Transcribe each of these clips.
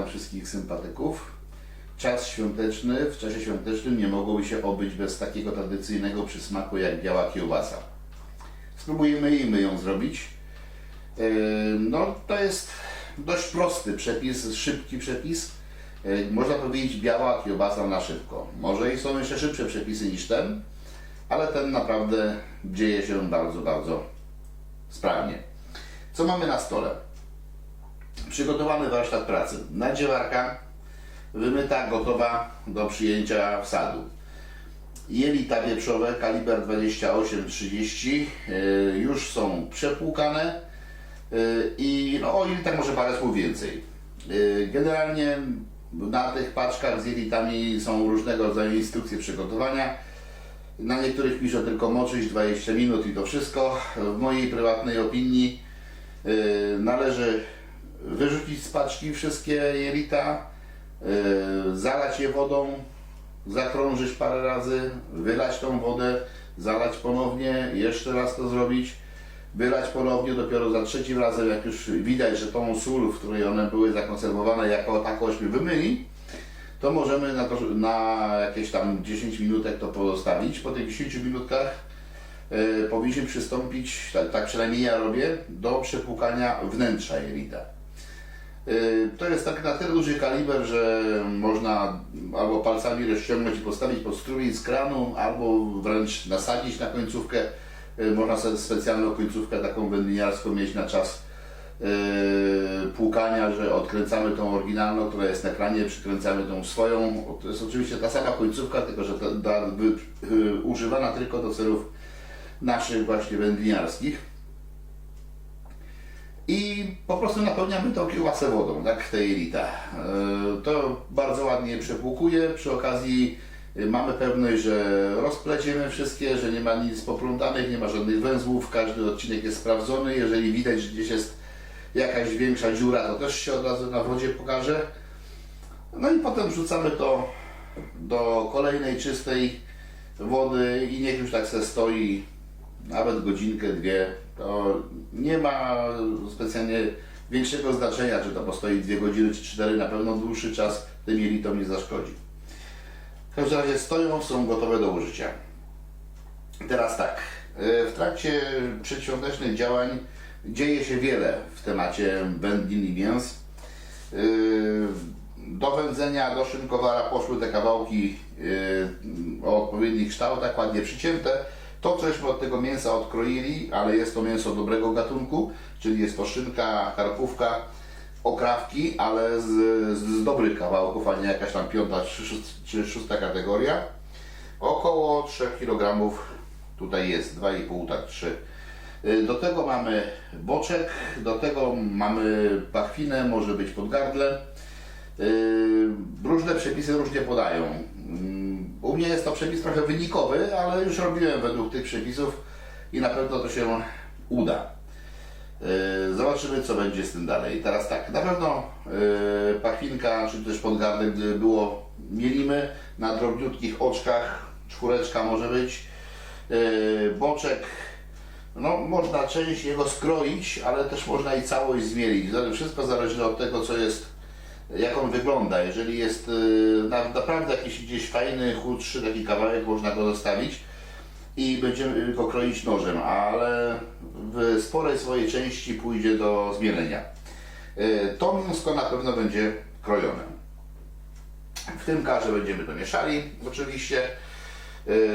wszystkich sympatyków. Czas świąteczny, w czasie świątecznym nie mogłoby się obyć bez takiego tradycyjnego przysmaku jak biała kiełbasa. Spróbujemy i my ją zrobić. No to jest dość prosty przepis, szybki przepis. Można powiedzieć biała kiełbasa na szybko. Może i są jeszcze szybsze przepisy niż ten, ale ten naprawdę dzieje się bardzo, bardzo sprawnie. Co mamy na stole? Przygotowany warsztat pracy. Nadziewarka wymyta, gotowa do przyjęcia wsadu. Jelita wieprzowe kaliber 28-30 już są przepłukane i no, o jelitach może parę słów więcej. Generalnie na tych paczkach z jelitami są różnego rodzaju instrukcje przygotowania. Na niektórych pisze tylko moczyć 20 minut i to wszystko. W mojej prywatnej opinii należy wyrzucić z paczki wszystkie jelita, zalać je wodą, zakrążyć parę razy, wylać tą wodę, zalać ponownie, jeszcze raz to zrobić, wylać ponownie, dopiero za trzecim razem, jak już widać, że tą sól, w której one były zakonserwowane, jako takośmy wymyli, to możemy na jakieś tam 10 minutek to pozostawić. Po tych 10 minutkach powinniśmy przystąpić, tak przynajmniej ja robię, do przepłukania wnętrza jelita. To jest tak na tyle duży kaliber, że można albo palcami rozciągnąć i postawić pod strumień z kranu, albo wręcz nasadzić na końcówkę. Można sobie specjalną końcówkę taką wędliniarską mieć na czas płukania, że odkręcamy tą oryginalną, która jest na kranie, przykręcamy tą swoją. To jest oczywiście ta sama końcówka, tylko że używana tylko do celów naszych właśnie wędliniarskich. I po prostu napełniamy tą kiełbasę wodą, tak, te jelita. To bardzo ładnie przepłukuje. Przy okazji mamy pewność, że rozpleciemy wszystkie, że nie ma nic poplątanych, nie ma żadnych węzłów, każdy odcinek jest sprawdzony. Jeżeli widać, że gdzieś jest jakaś większa dziura, to też się od razu na wodzie pokaże. No i potem wrzucamy to do kolejnej czystej wody i niech już tak se stoi nawet godzinkę, dwie. To nie ma specjalnie większego znaczenia, czy to postoi 2 godziny, czy 4, na pewno dłuższy czas tym jelitom nie zaszkodzi. W każdym razie stoją, są gotowe do użycia. Teraz tak, w trakcie przedświątecznych działań dzieje się wiele w temacie wędlin i mięs. Do wędzenia, do szynkowara poszły te kawałki o odpowiednich kształtach, ładnie przycięte. To cośmy od tego mięsa odkroili, ale jest to mięso dobrego gatunku, czyli jest to szynka, karkówka, okrawki, ale z dobrych kawałków, a nie jakaś tam 5. czy 6. kategoria. Około 3 kg tutaj jest, 2,5, tak 3. Do tego mamy boczek, do tego mamy pachwinę, może być podgardle. Różne przepisy różnie podają. U mnie jest to przepis trochę wynikowy, ale już robiłem według tych przepisów i na pewno to się uda. Zobaczymy, co będzie z tym dalej. Teraz tak, na pewno pachwinka, czy też podgardek, gdyby było, mielimy na drobniutkich oczkach, 4 może być. Boczek, no można część jego skroić, ale też można i całość zmielić. Wszystko zależy od tego, co jest, jak on wygląda. Jeżeli jest naprawdę jakiś gdzieś fajny, chudszy taki kawałek, można go zostawić i będziemy go kroić nożem, ale w sporej swojej części pójdzie do zmielenia. To mięsko na pewno będzie krojone. W tym karze będziemy to mieszali. Oczywiście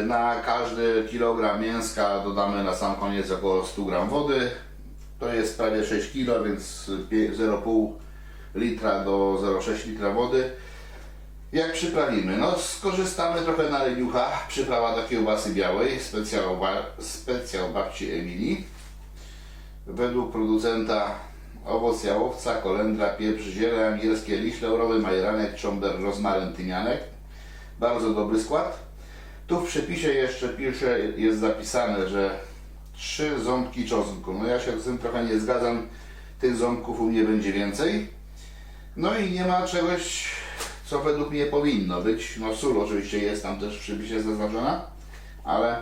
na każdy kilogram mięska dodamy na sam koniec około 100 g wody. To jest prawie 6 kg, więc 0,5 litra do 0,6 litra wody. Jak przyprawimy? No skorzystamy trochę na leniucha. Przyprawa do kiełbasy białej, specjał babci Emilii. Według producenta owoc jałowca, kolendra, pieprz, ziele angielskie, liść laurowy, majeranek, czomber, rozmaryn, tymianek. Bardzo dobry skład. Tu w przepisie jeszcze jest zapisane, że 3 ząbki czosnku. No ja się z tym trochę nie zgadzam. Tych ząbków u mnie będzie więcej. No i nie ma czegoś, co według mnie powinno być. No sól oczywiście jest tam też w przepisie zaznaczona, ale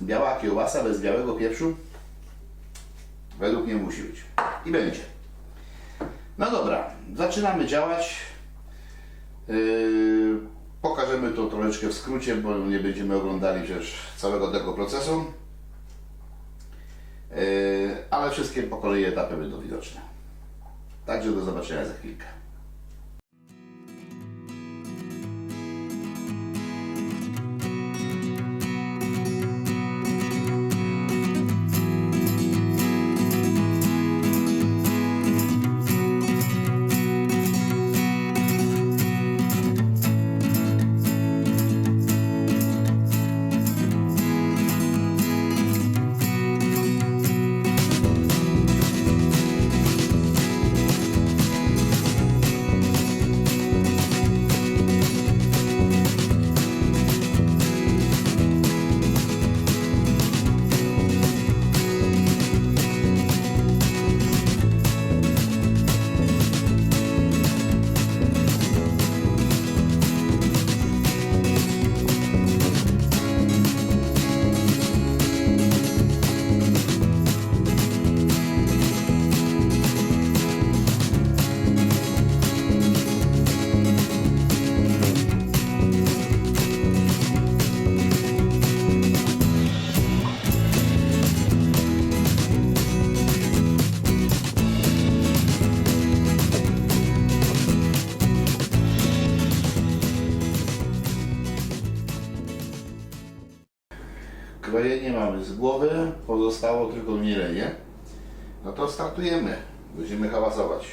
biała kiełbasa bez białego pieprzu według mnie musi być. I będzie. No dobra, zaczynamy działać. Pokażemy to troszeczkę w skrócie, bo nie będziemy oglądali przecież całego tego procesu. Ale wszystkie po kolei etapy będą widoczne. Także do zobaczenia za chwilkę. Krojenie mamy z głowy, pozostało tylko mielenie. No to startujemy, będziemy hałasować.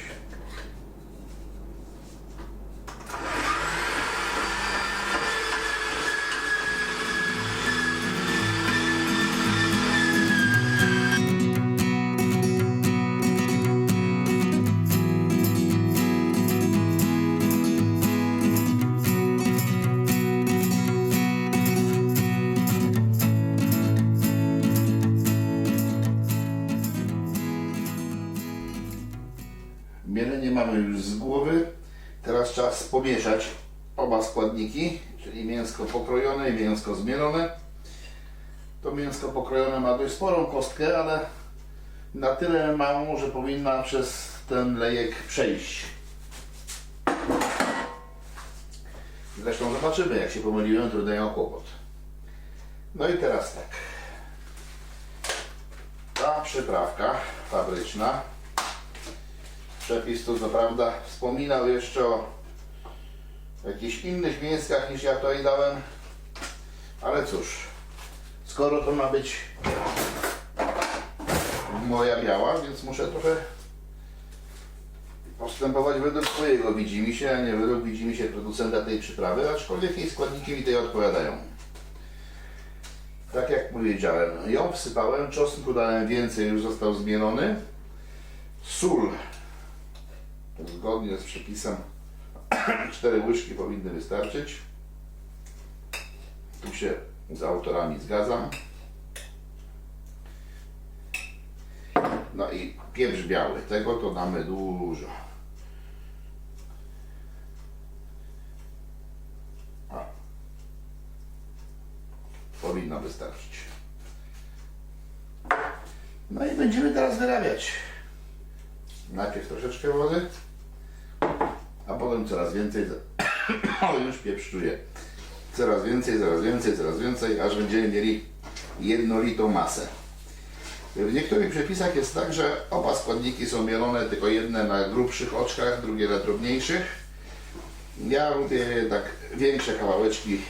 Mielenie mamy już z głowy. Teraz czas pomieszać oba składniki, czyli mięsko pokrojone i mięsko zmielone. To mięsko pokrojone ma dość sporą kostkę, ale na tyle małą, że powinna przez ten lejek przejść. Zresztą zobaczymy, jak się pomyliłem, to dają kłopot. No i teraz tak. Ta przyprawka fabryczna. Przepis tu co prawda wspominał jeszcze o jakichś innych mięskach niż ja tutaj dałem, ale cóż, skoro to ma być moja biała, więc muszę trochę postępować według swojego widzimisię, a nie według widzimisię producenta tej przyprawy, aczkolwiek jej składniki mi tutaj odpowiadają. Tak jak powiedziałem, ją wsypałem, czosnku dałem więcej, już został zmielony, sól zgodnie z przepisem 4 łyżki powinny wystarczyć. Tu się z autorami zgadzam. No i pieprz biały, tego to damy dużo. Powinno wystarczyć. No i będziemy teraz wyrabiać. Najpierw troszeczkę wody, a potem coraz więcej. O, już pieprz czuję. Coraz więcej, coraz więcej, coraz więcej, aż będziemy mieli jednolitą masę. W niektórych przepisach jest tak, że oba składniki są mielone, tylko jedne na grubszych oczkach, drugie na drobniejszych. Ja lubię tak większe kawałeczki,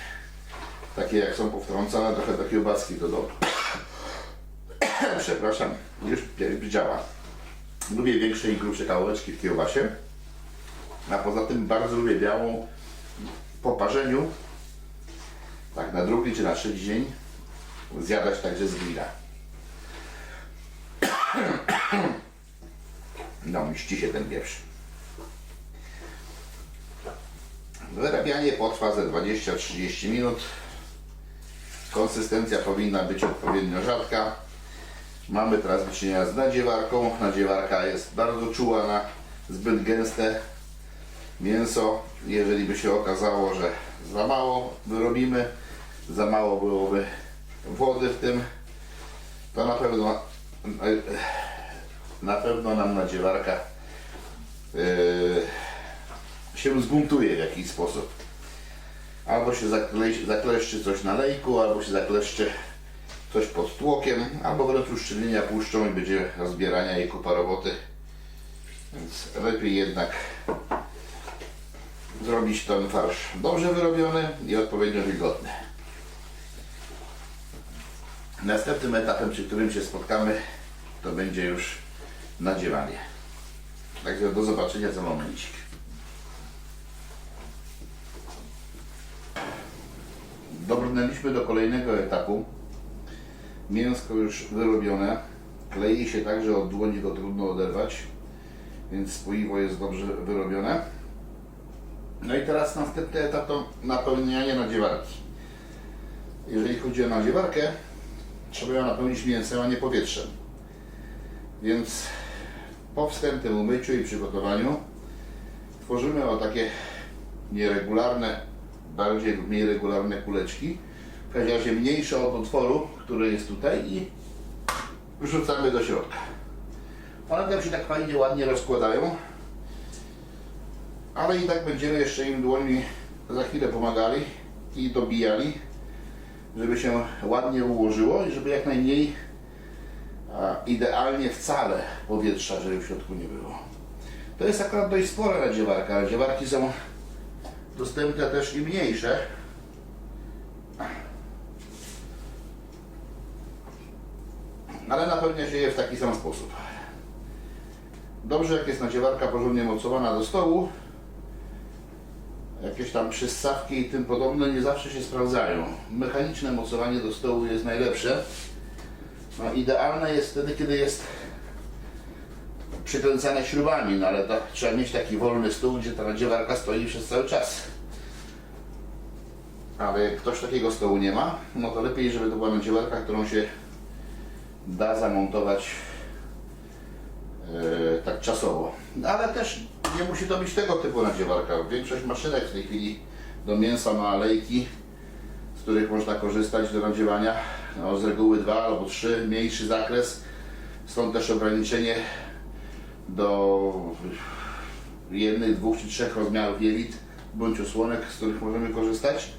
takie jak są powtrącane, trochę do kiełbaski to do. Przepraszam, już działa. Lubię większe i grubsze kawałeczki w kiełbasie, a poza tym bardzo lubię białą po parzeniu, tak na drugi czy na trzeci dzień, zjadać także z grilla. No, mści się ten pieprz. Wyrabianie potrwa ze 20-30 minut. Konsystencja powinna być odpowiednio rzadka. Mamy teraz do czynienia z nadziewarką. Nadziewarka jest bardzo czuła na zbyt gęste mięso. Jeżeli by się okazało, że za mało wyrobimy, za mało byłoby wody w tym, to na pewno nam nadziewarka się zbuntuje w jakiś sposób. Albo się zakleszczy coś na lejku, albo się zakleszczy coś pod tłokiem, albo wręcz uszczelnienia puszczą i będzie rozbierania i kupa roboty. Więc lepiej jednak zrobić ten farsz dobrze wyrobiony i odpowiednio wilgotny. Następnym etapem, przy którym się spotkamy, to będzie już nadziewanie. Także do zobaczenia za momencik. Dobrnęliśmy do kolejnego etapu. Mięsko już wyrobione. Klei się tak, że od dłoni go trudno oderwać, więc spoiwo jest dobrze wyrobione. No i teraz następny etap to napełnianie nadziewarki. Jeżeli chodzi o nadziewarkę, trzeba ją napełnić mięsem, a nie powietrzem. Więc po wstępnym umyciu i przygotowaniu tworzymy o takie nieregularne, bardziej lub mniej regularne kuleczki. W każdym razie mniejsze od otworu, który jest tutaj, i wrzucamy do środka. One tam się tak fajnie, ładnie rozkładają, ale i tak będziemy jeszcze im dłońmi za chwilę pomagali i dobijali, żeby się ładnie ułożyło i żeby jak najmniej, idealnie wcale powietrza, żeby w środku nie było. To jest akurat dość spora nadziewarka. Nadziewarki są dostępne też i mniejsze. Ale napełnia się je w taki sam sposób. Dobrze, jak jest nadziewarka porządnie mocowana do stołu, jakieś tam przyssawki i tym podobne nie zawsze się sprawdzają. Mechaniczne mocowanie do stołu jest najlepsze. No, idealne jest wtedy, kiedy jest przykręcane śrubami, no ale to trzeba mieć taki wolny stół, gdzie ta nadziewarka stoi przez cały czas. Ale jak ktoś takiego stołu nie ma, no to lepiej, żeby to była nadziewarka, którą się da zamontować tak czasowo. Ale też nie musi to być tego typu nadziewarka. Większość maszynek w tej chwili do mięsa ma lejki, z których można korzystać do nadziewania. No, z reguły 2 albo 3, mniejszy zakres. Stąd też ograniczenie do 1, 2 czy 3 rozmiarów jelit bądź osłonek, z których możemy korzystać.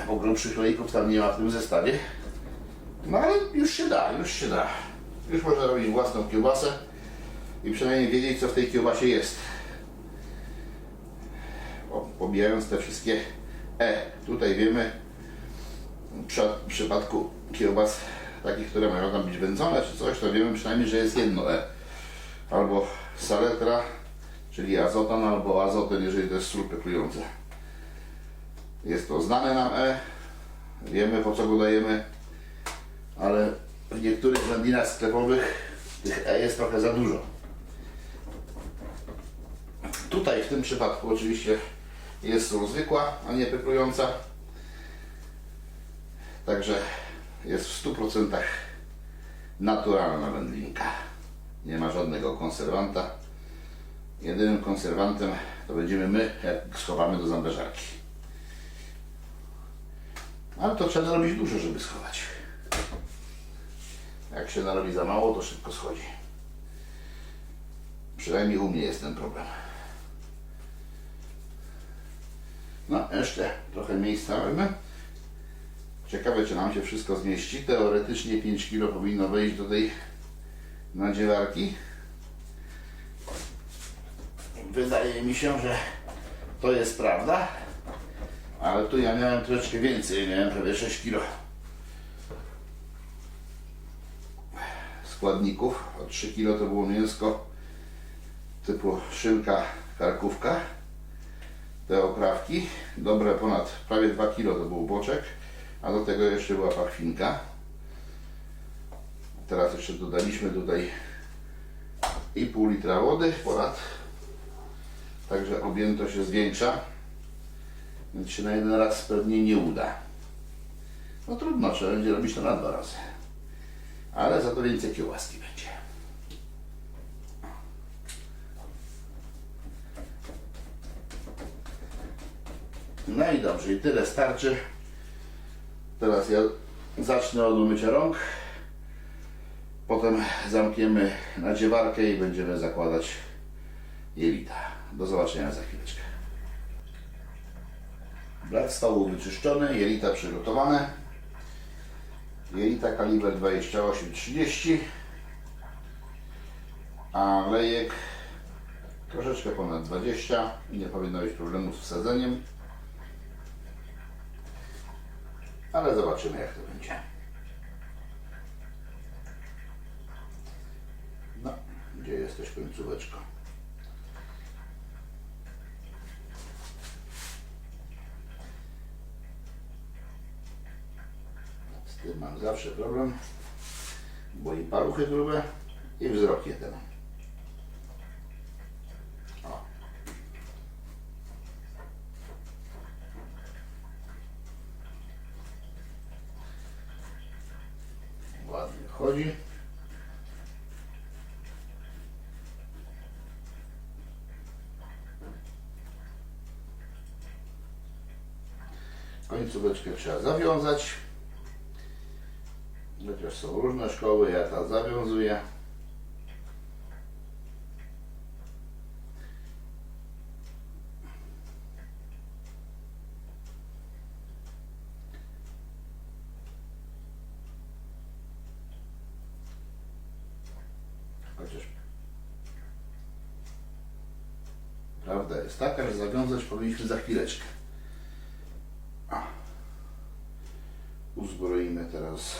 Bo grubszych lejków tam nie ma w tym zestawie. No ale już się da, już się da. Już można robić własną kiełbasę i przynajmniej wiedzieć, co w tej kiełbasie jest. Pomijając te wszystkie tutaj wiemy, w przypadku kiełbas takich, które mają tam być wędzone czy coś, to wiemy przynajmniej, że jest jedno albo saletra, czyli azotan, albo azoten, jeżeli to jest sól peklująca. Jest to znane nam wiemy, po co go dajemy, ale w niektórych wędlinach sklepowych tych jest trochę za dużo. Tutaj w tym przypadku oczywiście jest sól zwykła, a nie peklująca. Także jest w 100% naturalna wędlinka. Nie ma żadnego konserwanta. Jedynym konserwantem to będziemy my, jak schowamy do zamrażarki. Ale to trzeba robić dużo, żeby schować. Jak się narobi za mało, to szybko schodzi. Przynajmniej u mnie jest ten problem. No, jeszcze trochę miejsca mamy. Ciekawe, czy nam się wszystko zmieści. Teoretycznie 5 kg powinno wejść do tej nadziewarki. Wydaje mi się, że to jest prawda. Ale tu ja miałem troszeczkę więcej, miałem prawie 6 kg składników. O 3 kg to było mięsko typu szynka, karkówka. Te oprawki, dobre ponad prawie 2 kg to był boczek, a do tego jeszcze była pachwinka. Teraz jeszcze dodaliśmy tutaj i pół litra wody ponad, także objętość się zwiększa, więc się na jeden raz pewnie nie uda. No trudno, trzeba będzie robić to na 2 razy, ale za to więcej kiełbaski będzie. No i dobrze, i tyle starczy. Teraz ja zacznę od umycia rąk. potem zamkniemy nadziewarkę i będziemy zakładać jelita. Do zobaczenia za chwileczkę. Blat stołu wyczyszczony, jelita przygotowane. Jelita kaliber 28-30, a lejek troszeczkę ponad 20 i nie powinno być problemu z wsadzeniem, ale zobaczymy, jak to będzie. No, gdzie jesteś, końcóweczko? Z tym mam zawsze problem, bo i paluchy grube, i wzrok jeden. O. Ładnie wchodzi. Końcóweczkę trzeba zawiązać. Chociaż są różne szkoły, ja ta zawiązuję. Chociaż prawda jest taka, że zawiązać powinniśmy za chwileczkę. Uzbroimy teraz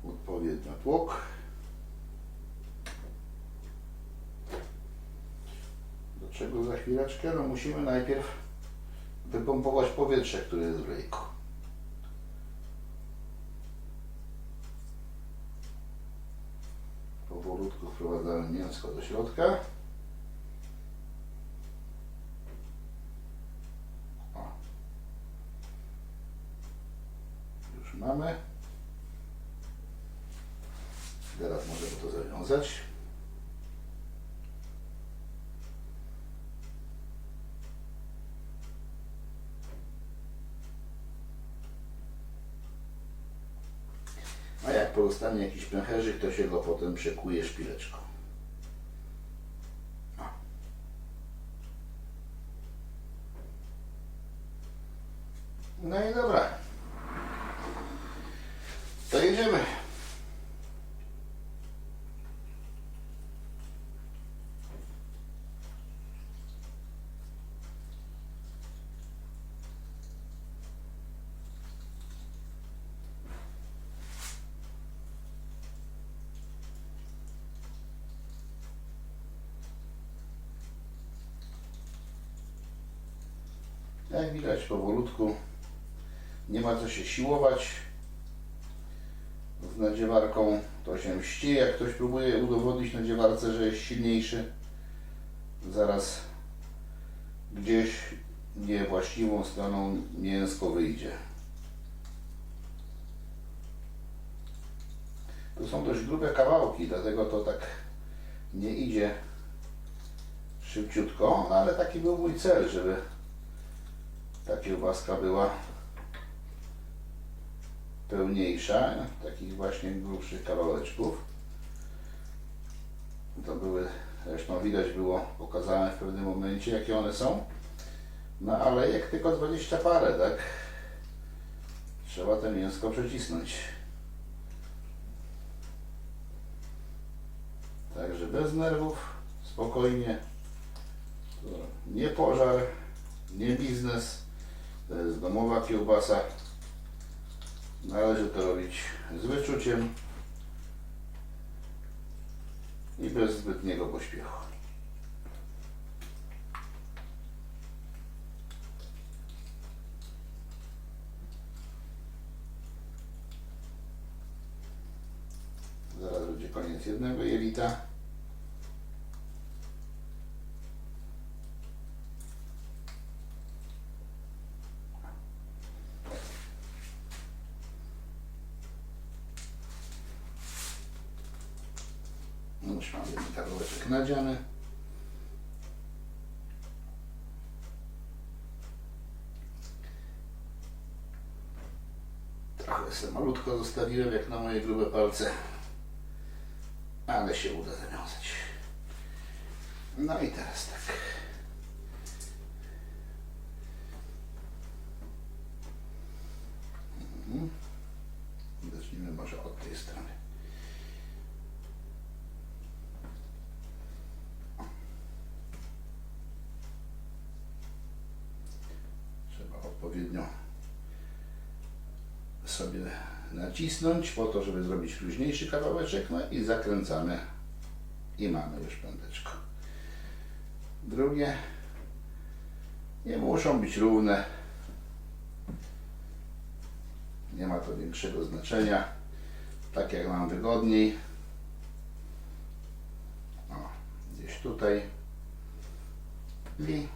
odpowiednio tłok. Do czego za chwileczkę? No musimy najpierw wypompować powietrze, które jest w lejku. Powolutku wprowadzamy mięsko do środka. O. Już mamy. Teraz możemy to zawiązać. A jak pozostanie jakiś pęcherzyk, to się go potem przekuje szpileczką. O. No i dobra. To jedziemy. Jak widać, powolutku, nie ma co się siłować z nadziewarką, to się mści. Jak ktoś próbuje udowodnić nadziewarce, że jest silniejszy, zaraz gdzieś niewłaściwą stroną mięsko wyjdzie. Tu są dość grube kawałki, dlatego to tak nie idzie szybciutko, ale taki był mój cel, żeby ta kiełbaska była pełniejsza, takich właśnie grubszych kawałeczków. To były, zresztą widać było, pokazałem w pewnym momencie, jakie one są. No ale jak tylko 20 parę, tak? Trzeba to mięsko przecisnąć. Także bez nerwów, spokojnie. Nie pożar, nie biznes. To jest domowa kiełbasa. Należy to robić z wyczuciem i bez zbytniego pośpiechu. Zaraz będzie koniec jednego jelita. Już mam jeden kawałeczek nadziany. Trochę Trochę sobie malutko zostawiłem, jak na moje grube palce, ale się uda zawiązać. No i teraz tak. Zacznijmy może od tej strony. Trzeba odpowiednio sobie nacisnąć po to, żeby zrobić luźniejszy kawałeczek, no i zakręcamy i mamy już pęteczko. Drugie nie muszą być równe, nie ma to większego znaczenia, tak jak nam wygodniej. O, gdzieś tutaj i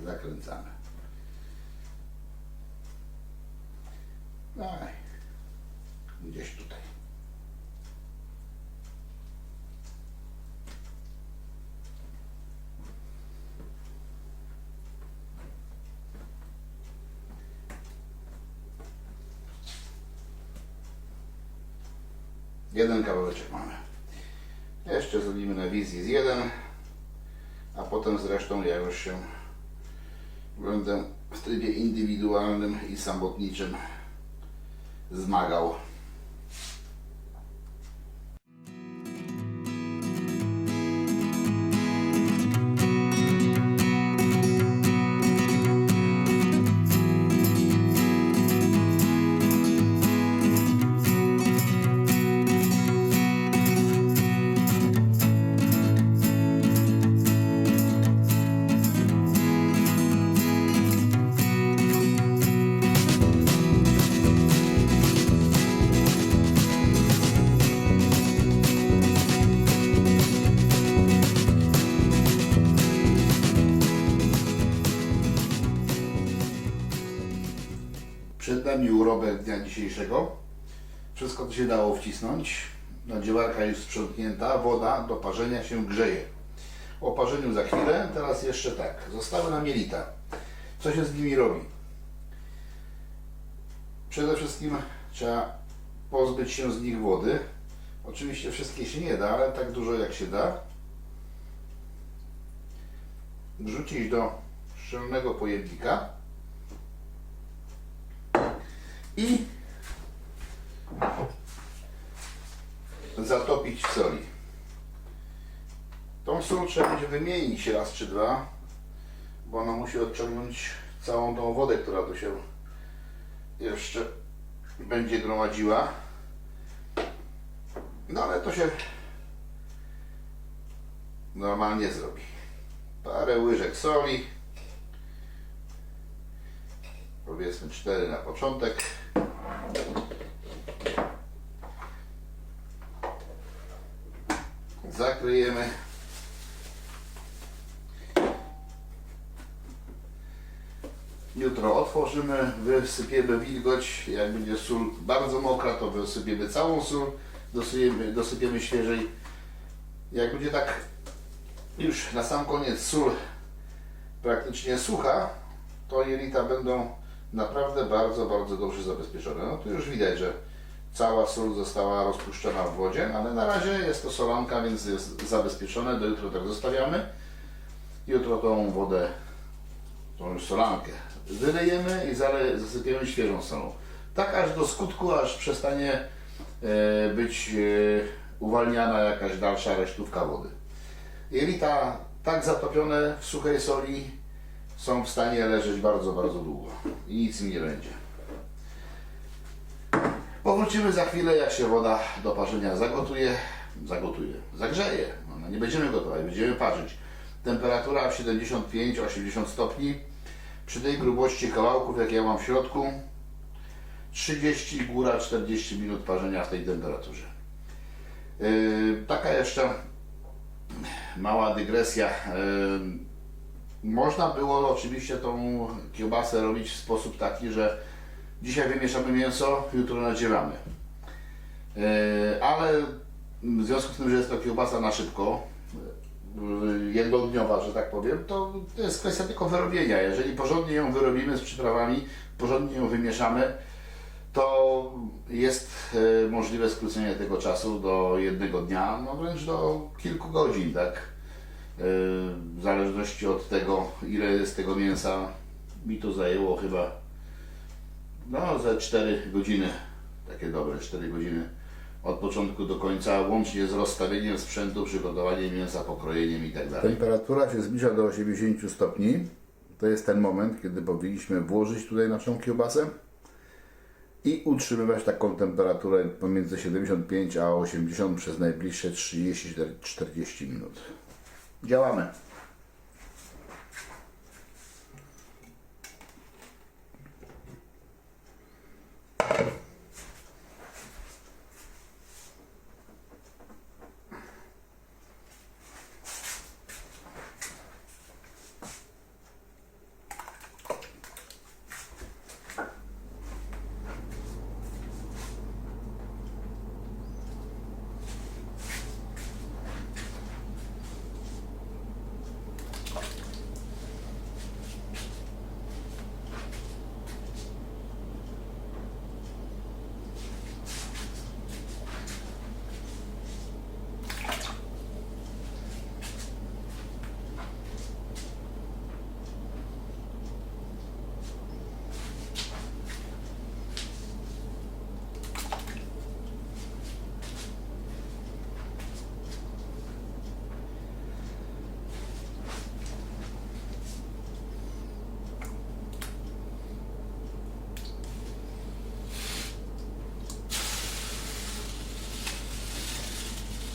zakręcamy. No i gdzieś tutaj. Jeden kawałeczek mamy. Jeszcze zrobimy na wizji z jeden, a potem zresztą ja już się będę w trybie indywidualnym i samotniczym zmagał. Przed nami urobek dnia dzisiejszego. Wszystko to się dało wcisnąć. Nadziewarka już sprzątnięta, woda do parzenia się grzeje. O parzeniu za chwilę. Teraz jeszcze tak. Zostały nam jelita. Co się z nimi robi? Przede wszystkim trzeba pozbyć się z nich wody. Oczywiście wszystkie się nie da, ale tak dużo jak się da. Wrzucić do szczelnego pojemnika i zatopić w soli. Tą sól trzeba będzie wymienić raz czy dwa, bo ona musi odciągnąć całą tą wodę, która tu się jeszcze będzie gromadziła. No ale to się normalnie zrobi. Parę łyżek soli, powiedzmy 4 na początek. Zakryjemy. Jutro otworzymy, wysypiemy wilgoć. Jak będzie sól bardzo mokra, to wysypiemy całą sól, dosypiemy świeżej. Jak będzie tak już na sam koniec sól praktycznie sucha, to jelita będą naprawdę bardzo dobrze zabezpieczone. No tu już widać, że cała sól została rozpuszczona w wodzie, ale na razie jest to solanka, więc jest zabezpieczone. Do jutra tak zostawiamy. Jutro tą wodę, tą już solankę wylejemy i zasypiemy świeżą solą. Tak aż do skutku, aż przestanie być uwalniana jakaś dalsza resztówka wody. Jelita tak zatopione w suchej soli są w stanie leżeć bardzo długo i nic im nie będzie. Powrócimy za chwilę, jak się woda do parzenia zagrzeje. No, nie będziemy gotować, będziemy parzyć. Temperatura 75-80 stopni. Przy tej grubości kawałków, jak ja mam w środku, 30, góra 40 minut parzenia w tej temperaturze. Taka jeszcze mała dygresja. Można było oczywiście tą kiełbasę robić w sposób taki, że dzisiaj wymieszamy mięso, jutro nadziewamy. Ale w związku z tym, że jest to kiełbasa na szybko, jednodniowa, że tak powiem, to jest kwestia tylko wyrobienia. Jeżeli porządnie ją wyrobimy z przyprawami, porządnie ją wymieszamy, to jest możliwe skrócenie tego czasu do jednego dnia, no wręcz do kilku godzin, tak? W zależności od tego, ile jest tego mięsa, mi to zajęło chyba no ze 4 godziny, takie dobre 4 godziny od początku do końca, łącznie z rozstawieniem sprzętu, przygotowaniem mięsa, pokrojeniem i tak dalej. Temperatura się zbliża do 80 stopni. To jest ten moment, kiedy powinniśmy włożyć tutaj naszą kiełbasę i utrzymywać taką temperaturę pomiędzy 75 a 80 przez najbliższe 30-40 minut. Działamy.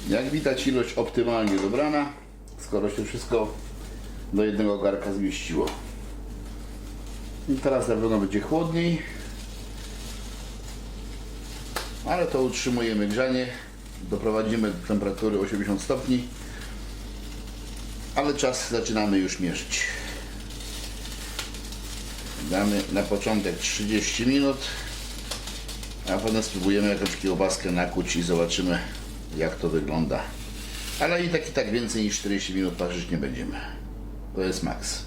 Jak widać, ilość optymalnie dobrana, skoro się wszystko do jednego garka zmieściło. I teraz na pewno będzie chłodniej, ale to utrzymujemy grzanie, doprowadzimy do temperatury 80 stopni, ale czas zaczynamy już mierzyć. Damy na początek 30 minut, a potem spróbujemy jakąś kiełbaskę nakuć i zobaczymy, jak to wygląda. Ale i tak więcej niż 40 minut parzyć nie będziemy. To jest maks.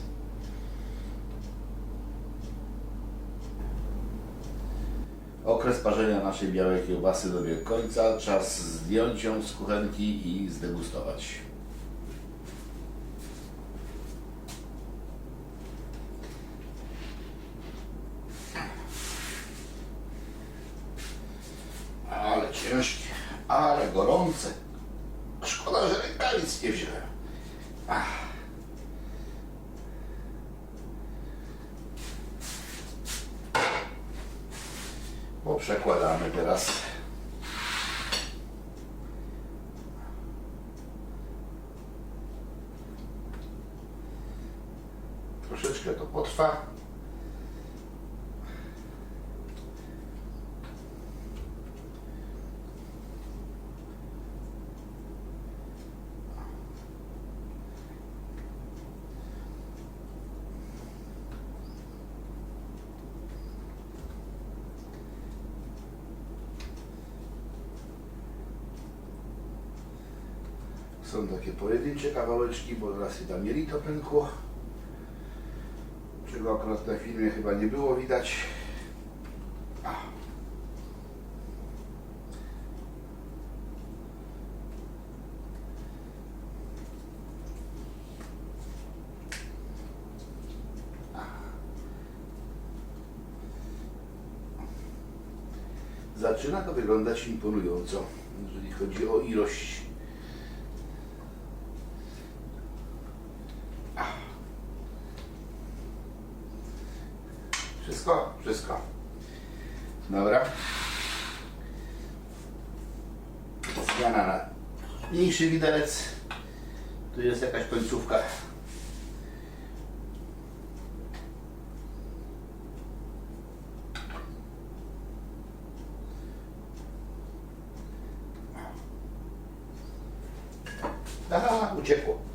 Okres parzenia naszej białej kiełbasy dobiegł końca. Czas zdjąć ją z kuchenki i zdegustować. Ale ciężkie, ale gorące. Szkoda, że rękawic nie wziąłem. Poprzekładamy teraz. Troszeczkę to potrwa. Są takie pojedyncze kawałeczki, bo raz i tam mieli to pękło, czego akurat na filmie chyba nie było widać. Zaczyna to wyglądać imponująco, jeżeli chodzi o ilość. Wszystko? Wszystko. Dobra. Zmiana na mniejszy widelec. Tu jest jakaś końcówka. Aha, uciekło.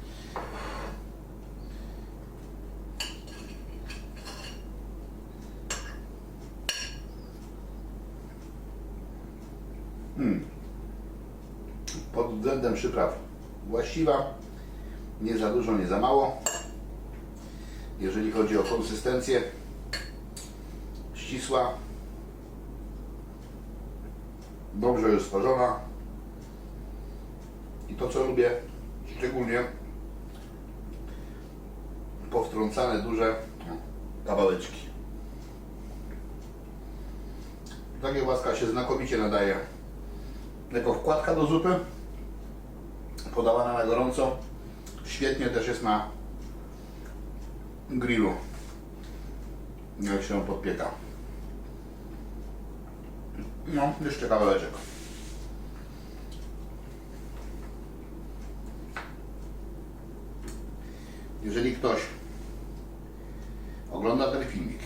Pod względem przypraw właściwa, nie za dużo, nie za mało. Jeżeli chodzi o konsystencję, ścisła. dobrze jest smażona i to co lubię szczególnie, powtrącane duże kawałeczki. Ta kiełbaska się znakomicie nadaje jako wkładka do zupy, podawana na gorąco. Świetnie też jest na grillu, jak się podpieka. No, jeszcze kawałeczek. Jeżeli ktoś ogląda ten filmik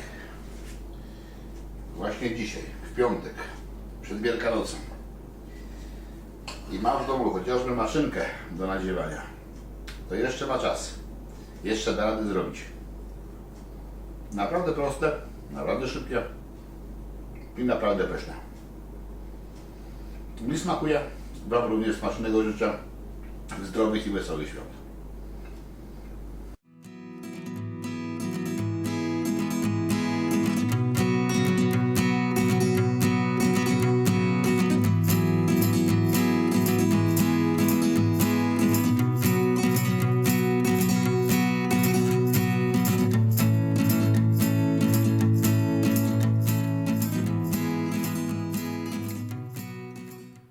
właśnie dzisiaj, w piątek, przed Wielkanocą i ma w domu chociażby maszynkę do nadziewania, to jeszcze ma czas. Jeszcze da radę zrobić. Naprawdę proste, naprawdę szybkie i naprawdę pyszne. Mi smakuje. Wam również smacznego życzę zdrowych i wesołych świąt.